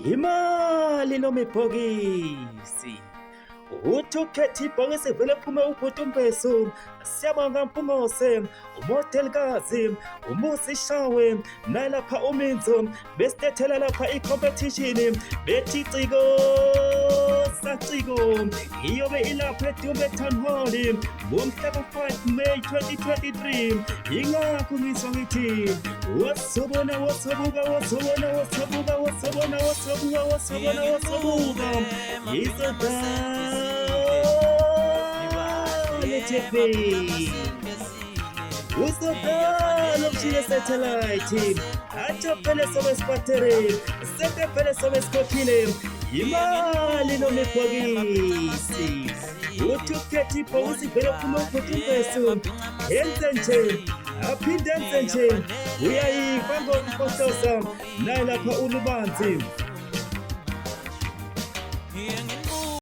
Imali noma ibhokisi. Uthukhethe ibhokisi vele phume ubhutumbeso. Siyabonga Mpungose, umodelikazi, umusi shawe, nalapha uminzo, besitethela lapha i-competition, bethi ciko saciko, iyobe ilapha eDumbe Town Hall, ngomhla ka-5 May 2023, ingakho ngisho ngithi, wosobona, wosobuka, wosobona, wosobuka, wosobona, wosobuka, wosobona, wosobuka, TV. Uzobhala ukushiya satellite. Athi phela sobesipatere. Sete phela sobesikhokhile. Imali noma ibhokisi. Uthi ukhethe ibhokisi vele phuma ubhutumbeso. Yenze nje. Aphinde enze nje. Uyayiva ngomkhohlosa. Naye lapha ulubanzi.